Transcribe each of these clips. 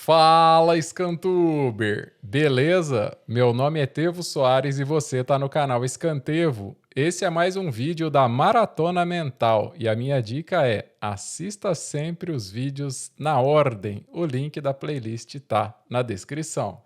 Fala, Scantuber! Beleza? Meu nome é Tevo Soares e você tá no canal Scantevo. Esse é mais um vídeo da Maratona Mental e a minha dica é: assista sempre os vídeos na ordem. O link da playlist tá na descrição.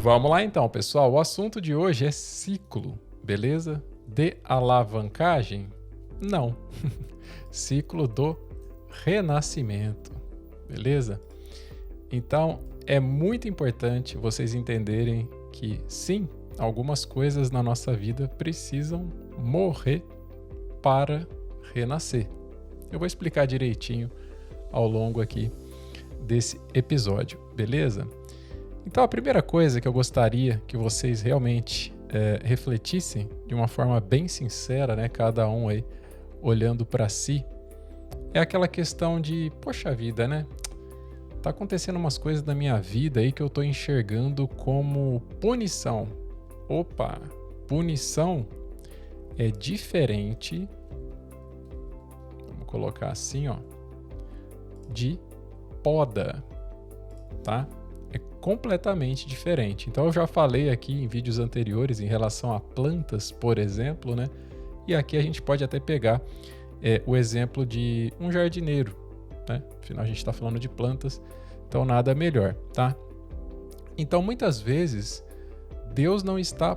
Vamos lá então, pessoal. O assunto de hoje é ciclo, beleza? De alavancagem? Não. Ciclo do renascimento, beleza? Então, é muito importante vocês entenderem que, sim, algumas coisas na nossa vida precisam morrer para renascer. Eu vou explicar direitinho ao longo aqui desse episódio, beleza? Então, a primeira coisa que eu gostaria que vocês realmente refletissem de uma forma bem sincera, né, cada um aí olhando para si, é aquela questão de, poxa vida, né? Tá acontecendo umas coisas na minha vida aí que eu tô enxergando como punição. Opa, punição é diferente, vamos colocar assim, ó, de poda, tá? É completamente diferente. Então eu já falei aqui em vídeos anteriores em relação a plantas, por exemplo, né? E aqui a gente pode até pegar o exemplo de um jardineiro, né? Afinal a gente está falando de plantas, então nada melhor, tá? Então muitas vezes Deus não está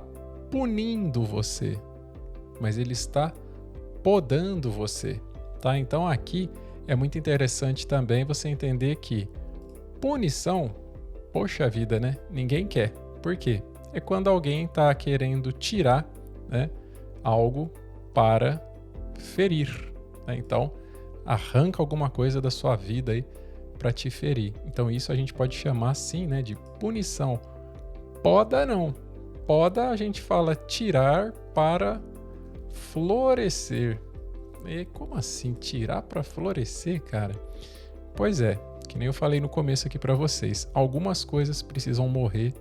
punindo você, mas Ele está podando você, tá? Então aqui é muito interessante também você entender que punição, poxa vida, né? Ninguém quer. Por quê? É quando alguém está querendo tirar, né, algo para ferir, né? Então, arranca alguma coisa da sua vida aí para te ferir. Então, isso a gente pode chamar, sim, né, de punição. Poda não. Poda a gente fala tirar para florescer. E como assim? Tirar para florescer, cara? Pois é. Que nem eu falei no começo aqui para vocês, algumas coisas precisam morrer,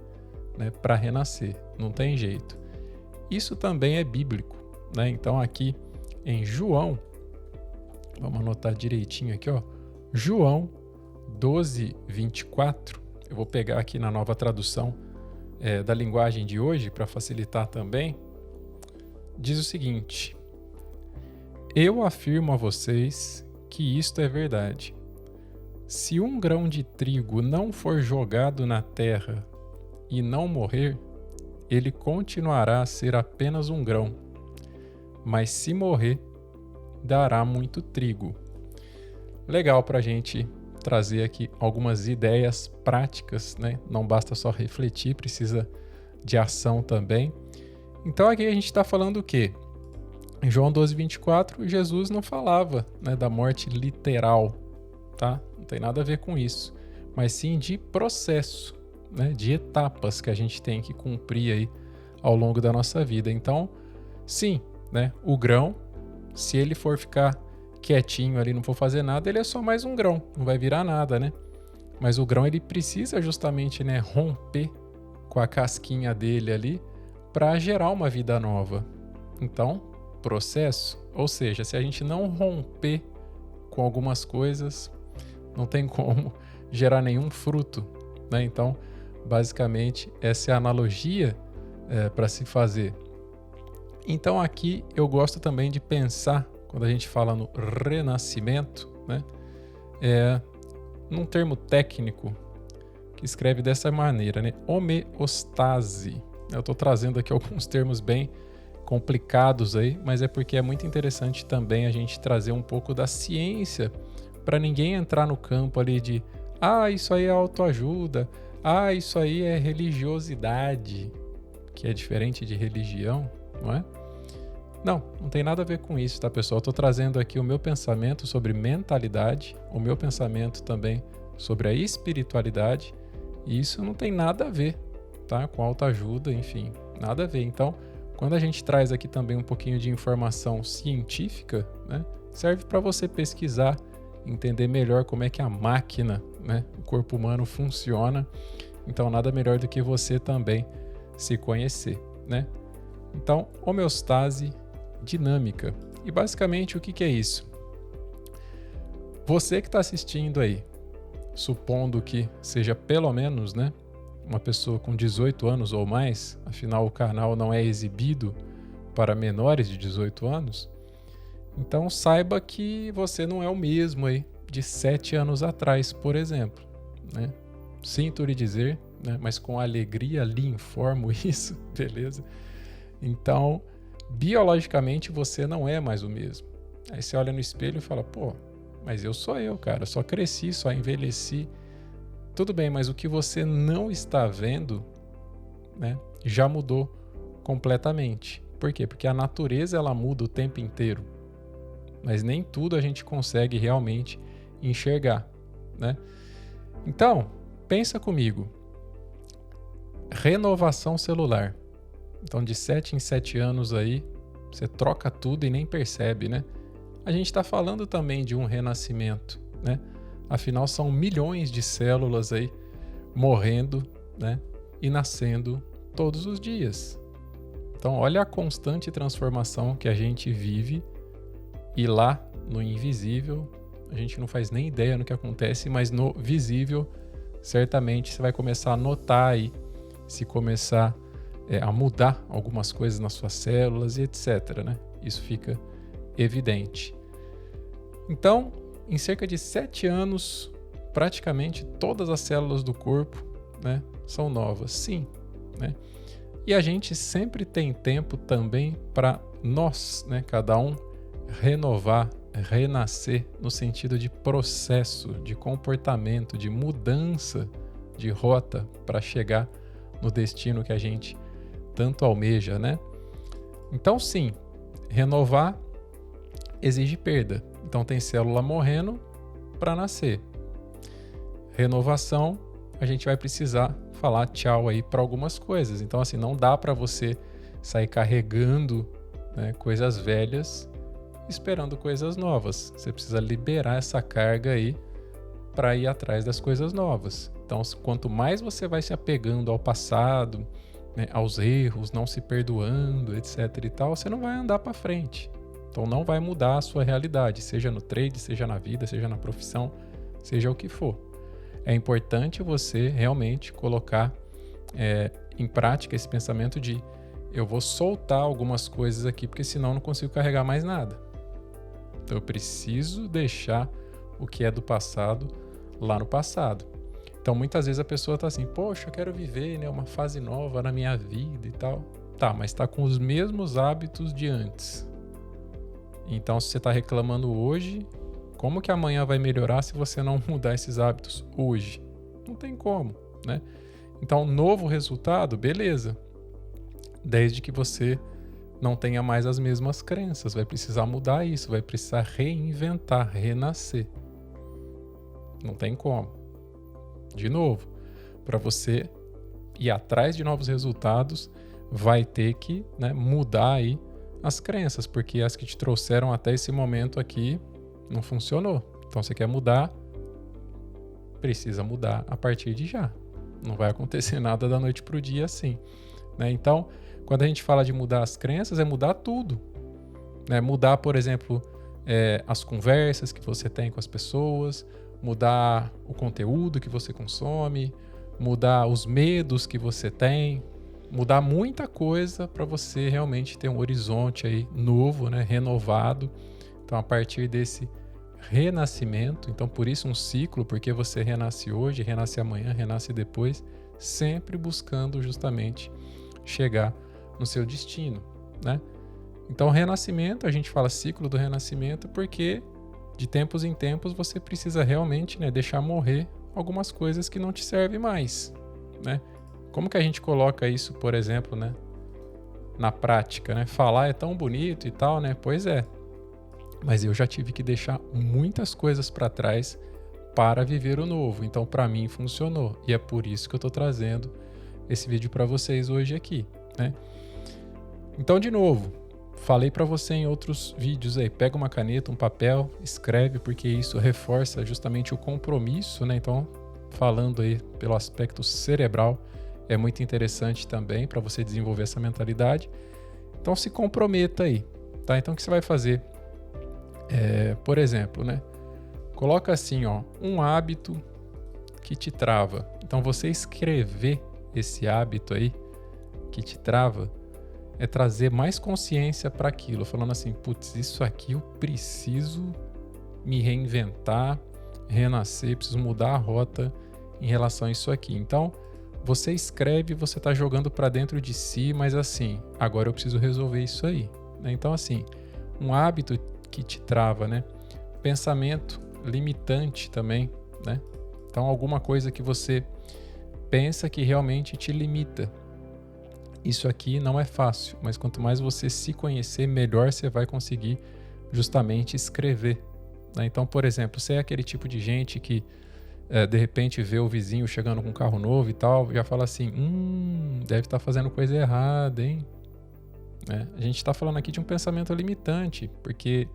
né, para renascer, não tem jeito. Isso também é bíblico, né? Então aqui em João, vamos anotar direitinho aqui, ó, João 12:24, eu vou pegar aqui na nova tradução da linguagem de hoje para facilitar também, diz o seguinte: eu afirmo a vocês que isto é verdade. Se um grão de trigo não for jogado na terra e não morrer, ele continuará a ser apenas um grão. Mas se morrer, dará muito trigo. Legal para a gente trazer aqui algumas ideias práticas, né? Não basta só refletir, precisa de ação também. Então aqui a gente está falando o quê? Em João 12:24, Jesus não falava, né, da morte literal, tá? Não tem nada a ver com isso, mas sim de processo, né, de etapas que a gente tem que cumprir aí ao longo da nossa vida. Então, sim, né, o grão, se ele for ficar quietinho ali, não for fazer nada, ele é só mais um grão, não vai virar nada, né? Mas o grão ele precisa justamente, né, romper com a casquinha dele ali para gerar uma vida nova. Então, processo, ou seja, se a gente não romper com algumas coisas, não tem como gerar nenhum fruto, né? Então, basicamente, essa é a analogia para se fazer. Então, aqui eu gosto também de pensar, quando a gente fala no renascimento, né, num termo técnico que escreve dessa maneira, né? Homeostase. Eu estou trazendo aqui alguns termos bem complicados aí, mas é porque é muito interessante também a gente trazer um pouco da ciência para ninguém entrar no campo ali de isso aí é autoajuda, isso aí é religiosidade, que é diferente de religião, não é? Não tem nada a ver com isso, tá, pessoal? Eu tô trazendo aqui o meu pensamento sobre mentalidade, o meu pensamento também sobre a espiritualidade, e isso não tem nada a ver, tá, com autoajuda, enfim, nada a ver. Então, quando a gente traz aqui também um pouquinho de informação científica, né, serve para você pesquisar, entender melhor como é que a máquina, né, o corpo humano funciona. Então, nada melhor do que você também se conhecer, né? Então, homeostase dinâmica. E basicamente o que é isso? Você que está assistindo aí, supondo que seja pelo menos, né, uma pessoa com 18 anos ou mais, afinal o canal não é exibido para menores de 18 anos, então saiba que você não é o mesmo aí de 7 anos atrás, por exemplo, né? Sinto lhe dizer, né, mas com alegria lhe informo isso, beleza? Então, biologicamente você não é mais o mesmo. Aí você olha no espelho e fala, pô, mas eu sou eu, cara, só cresci, só envelheci. Tudo bem, mas o que você não está vendo, né, já mudou completamente. Por quê? Porque a natureza ela muda o tempo inteiro, mas nem tudo a gente consegue realmente enxergar, né? Então, pensa comigo. Renovação celular. Então, de 7 em 7 anos aí, você troca tudo e nem percebe, né? A gente está falando também de um renascimento, né? Afinal, são milhões de células aí morrendo, né? E nascendo todos os dias. Então, olha a constante transformação que a gente vive e lá no invisível, a gente não faz nem ideia no que acontece, mas no visível, certamente você vai começar a notar aí, se começar a mudar algumas coisas nas suas células e etc, né? Isso fica evidente. Então, em cerca de 7 anos, praticamente todas as células do corpo, né, são novas, sim, né? E a gente sempre tem tempo também para nós, né, cada um, renovar, renascer no sentido de processo, de comportamento, de mudança de rota para chegar no destino que a gente tanto almeja, né? Então, sim, renovar exige perda. Então, tem célula morrendo para nascer. Renovação, a gente vai precisar falar tchau aí para algumas coisas. Então, assim, não dá para você sair carregando, né, coisas velhas esperando coisas novas. Você precisa liberar essa carga aí para ir atrás das coisas novas. Então, quanto mais você vai se apegando ao passado, né, aos erros, não se perdoando, etc e tal, você não vai andar para frente. Então, não vai mudar a sua realidade, seja no trade, seja na vida, seja na profissão, seja o que for. É importante você realmente colocar em prática esse pensamento de eu vou soltar algumas coisas aqui, porque senão eu não consigo carregar mais nada. Então eu preciso deixar o que é do passado lá no passado. Então muitas vezes a pessoa está assim, poxa, eu quero viver, né, uma fase nova na minha vida e tal. Tá, mas está com os mesmos hábitos de antes. Então se você está reclamando hoje, como que amanhã vai melhorar se você não mudar esses hábitos hoje? Não tem como, né? Então novo resultado, beleza. Desde que você não tenha mais as mesmas crenças, vai precisar mudar isso, vai precisar reinventar, renascer. Não tem como. De novo, para você ir atrás de novos resultados, vai ter que, né, mudar aí as crenças, porque as que te trouxeram até esse momento aqui não funcionou. Então você quer mudar, precisa mudar a partir de já. Não vai acontecer nada da noite para o dia assim, né? Então, quando a gente fala de mudar as crenças, é mudar tudo, né? Mudar, por exemplo, as conversas que você tem com as pessoas, mudar o conteúdo que você consome, mudar os medos que você tem, mudar muita coisa para você realmente ter um horizonte aí novo, né? Renovado. Então, a partir desse renascimento, então por isso um ciclo, porque você renasce hoje, renasce amanhã, renasce depois, sempre buscando justamente chegar no seu destino, né? Então, renascimento, a gente fala ciclo do renascimento porque de tempos em tempos você precisa realmente, né, deixar morrer algumas coisas que não te servem mais, né? Como que a gente coloca isso, por exemplo, né, na prática, né? Falar é tão bonito e tal, né? Pois é. Mas eu já tive que deixar muitas coisas para trás para viver o novo. Então, para mim, funcionou. E é por isso que eu estou trazendo esse vídeo para vocês hoje aqui, né? Então, de novo, falei para você em outros vídeos aí, pega uma caneta, um papel, escreve, porque isso reforça justamente o compromisso, né? Então, falando aí pelo aspecto cerebral, é muito interessante também para você desenvolver essa mentalidade. Então se comprometa aí, tá? Então o que você vai fazer? Por exemplo, né? Coloca assim, ó, um hábito que te trava. Então você escrever esse hábito aí que te trava é trazer mais consciência para aquilo, falando assim, putz, isso aqui eu preciso me reinventar, renascer, preciso mudar a rota em relação a isso aqui. Então, você escreve, você está jogando para dentro de si, mas assim, agora eu preciso resolver isso aí, né? Então, assim, um hábito que te trava, né? Pensamento limitante também, né? Então, alguma coisa que você pensa que realmente te limita. Isso aqui não é fácil, mas quanto mais você se conhecer, melhor você vai conseguir justamente escrever, né? Então, por exemplo, você é aquele tipo de gente que de repente vê o vizinho chegando com um carro novo e tal, já fala assim, deve estar fazendo coisa errada, hein? Né? A gente está falando aqui de um pensamento limitante, porque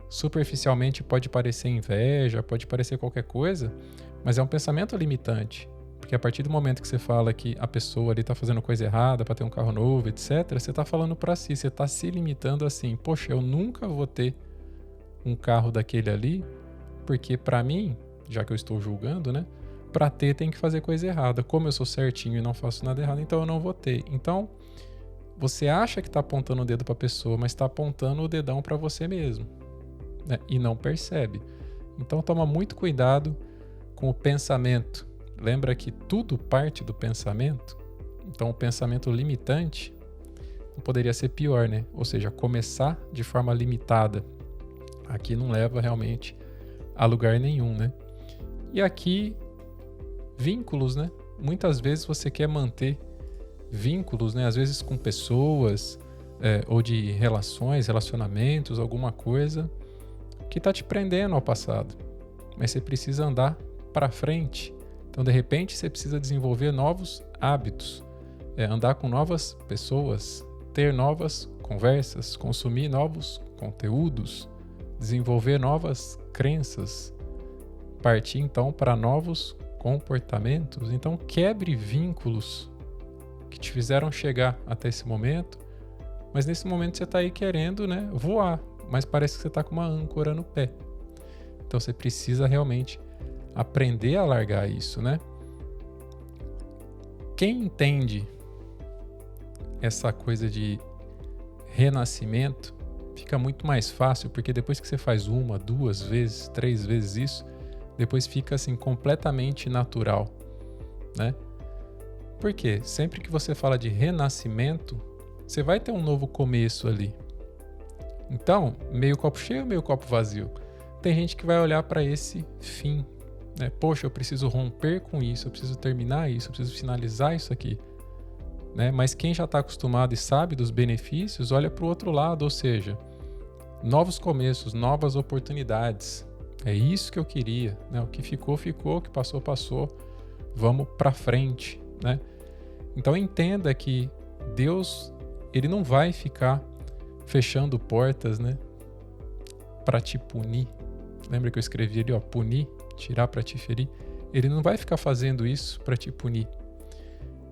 superficialmente pode parecer inveja, pode parecer qualquer coisa, mas é um pensamento limitante. Porque a partir do momento que você fala que a pessoa ali está fazendo coisa errada para ter um carro novo, etc., você está falando para si, você está se limitando assim, poxa, eu nunca vou ter um carro daquele ali, porque para mim, já que eu estou julgando, né, para ter tem que fazer coisa errada. Como eu sou certinho e não faço nada errado, então eu não vou ter. Então, você acha que está apontando o dedo para a pessoa, mas está apontando o dedão para você mesmo, né, e não percebe. Então, toma muito cuidado com o pensamento. Lembra que tudo parte do pensamento? Então, o pensamento limitante não poderia ser pior, né? Ou seja, começar de forma limitada. Aqui não leva realmente a lugar nenhum, né? E aqui, vínculos, né? Muitas vezes você quer manter vínculos, né? Às vezes com pessoas, ou de relacionamentos, alguma coisa que está te prendendo ao passado. Mas você precisa andar para frente. Então, de repente, você precisa desenvolver novos hábitos, andar com novas pessoas, ter novas conversas, consumir novos conteúdos, desenvolver novas crenças, partir então para novos comportamentos. Então, quebre vínculos que te fizeram chegar até esse momento, mas nesse momento você está aí querendo, né, voar, mas parece que você está com uma âncora no pé. Então, você precisa realmente aprender a largar isso, né? Quem entende essa coisa de renascimento, fica muito mais fácil, porque depois que você faz 1, 2 vezes, 3 vezes isso, depois fica assim completamente natural, né? Porque sempre que você fala de renascimento, você vai ter um novo começo ali. Então, meio copo cheio, meio copo vazio. Tem gente que vai olhar para esse fim, né? Poxa, eu preciso romper com isso, eu preciso terminar isso, eu preciso finalizar isso aqui, né? Mas quem já está acostumado e sabe dos benefícios, olha para o outro lado, ou seja, novos começos, novas oportunidades. É isso que eu queria, né? O que ficou, ficou, o que passou, passou. Vamos para frente, né? Então entenda que Deus, ele não vai ficar fechando portas, né, para te punir. Lembra que eu escrevi ali, ó, punir, tirar para te ferir? Ele não vai ficar fazendo isso para te punir.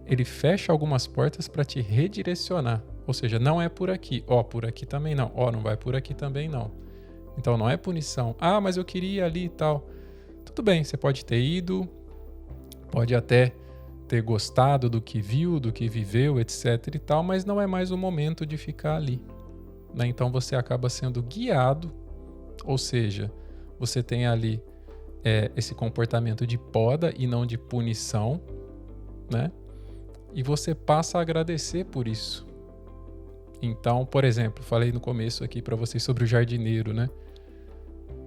Ele fecha algumas portas para te redirecionar. Ou seja, não é por aqui. Ó, por aqui também não. Ó, não vai por aqui também não. Então não é punição. Ah, mas eu queria ali e tal. Tudo bem, você pode ter ido, pode até ter gostado do que viu, do que viveu, etc e tal, mas não é mais o momento de ficar ali, né? Então você acaba sendo guiado, ou seja, você tem ali esse comportamento de poda e não de punição, né? E você passa a agradecer por isso. Então, por exemplo, falei no começo aqui para vocês sobre o jardineiro, né?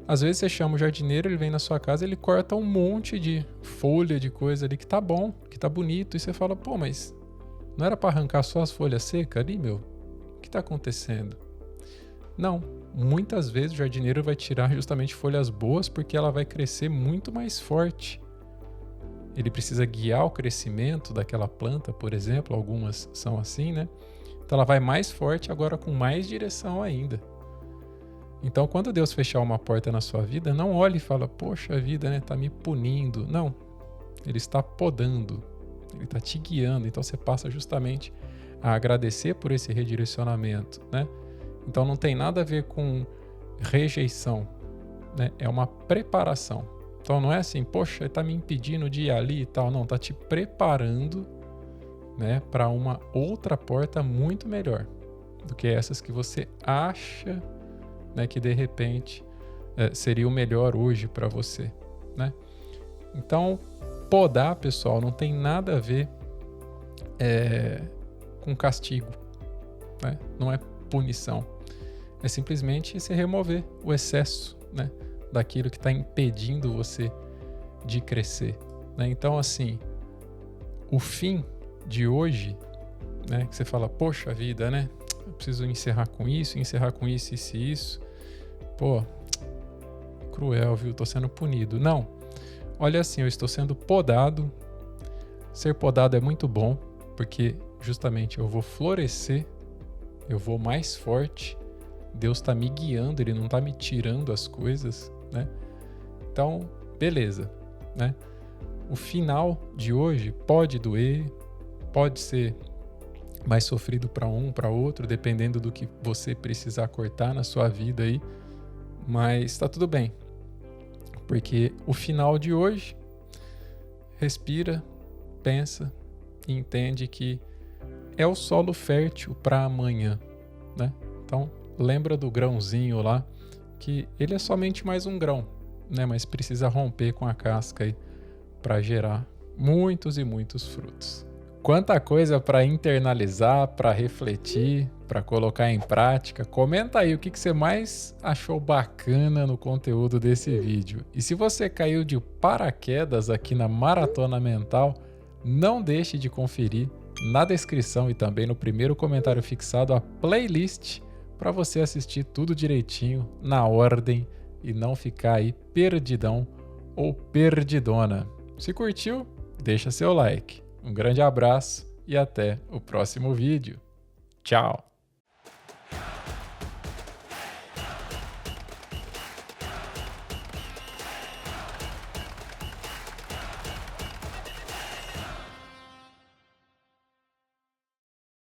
Às vezes você chama o jardineiro, ele vem na sua casa, ele corta um monte de folha, de coisa ali que tá bom, que tá bonito, e você fala, pô, mas não era para arrancar só as folhas secas ali, meu? O que tá acontecendo? Não, muitas vezes o jardineiro vai tirar justamente folhas boas porque ela vai crescer muito mais forte. Ele precisa guiar o crescimento daquela planta, por exemplo, algumas são assim, né? Então ela vai mais forte, agora com mais direção ainda. Então, quando Deus fechar uma porta na sua vida, não olhe e fala, poxa vida, né, tá me punindo. Não, Ele está podando, Ele está te guiando. Então, você passa justamente a agradecer por esse redirecionamento, né? Então não tem nada a ver com rejeição, né? É uma preparação. Então não é assim, poxa, está me impedindo de ir ali e tal. Não, está te preparando, né, para uma outra porta muito melhor do que essas que você acha, né, que de repente seria o melhor hoje para você, né? Então, podar, pessoal, não tem nada a ver com castigo, né? Não é punição. É simplesmente você remover o excesso, né, daquilo que está impedindo você de crescer, né? Então, assim, o fim de hoje, né, que você fala, poxa vida, né? Eu preciso encerrar com isso e isso. Pô, cruel, viu? Tô sendo punido. Não. Olha assim, eu estou sendo podado. Ser podado é muito bom, porque justamente eu vou florescer, eu vou mais forte. Deus está me guiando, Ele não está me tirando as coisas, né? Então, beleza, né? O final de hoje pode doer, pode ser mais sofrido para um, para outro, dependendo do que você precisar cortar na sua vida aí, mas está tudo bem, porque o final de hoje, respira, pensa e entende que é o solo fértil para amanhã, né? Então, lembra do grãozinho lá, que ele é somente mais um grão, né? Mas precisa romper com a casca aí para gerar muitos e muitos frutos. Quanta coisa para internalizar, para refletir, para colocar em prática. Comenta aí o que você mais achou bacana no conteúdo desse vídeo. E se você caiu de paraquedas aqui na Maratona Mental, não deixe de conferir na descrição e também no primeiro comentário fixado a playlist para você assistir tudo direitinho, na ordem e não ficar aí perdidão ou perdidona. Se curtiu, deixa seu like. Um grande abraço e até o próximo vídeo. Tchau!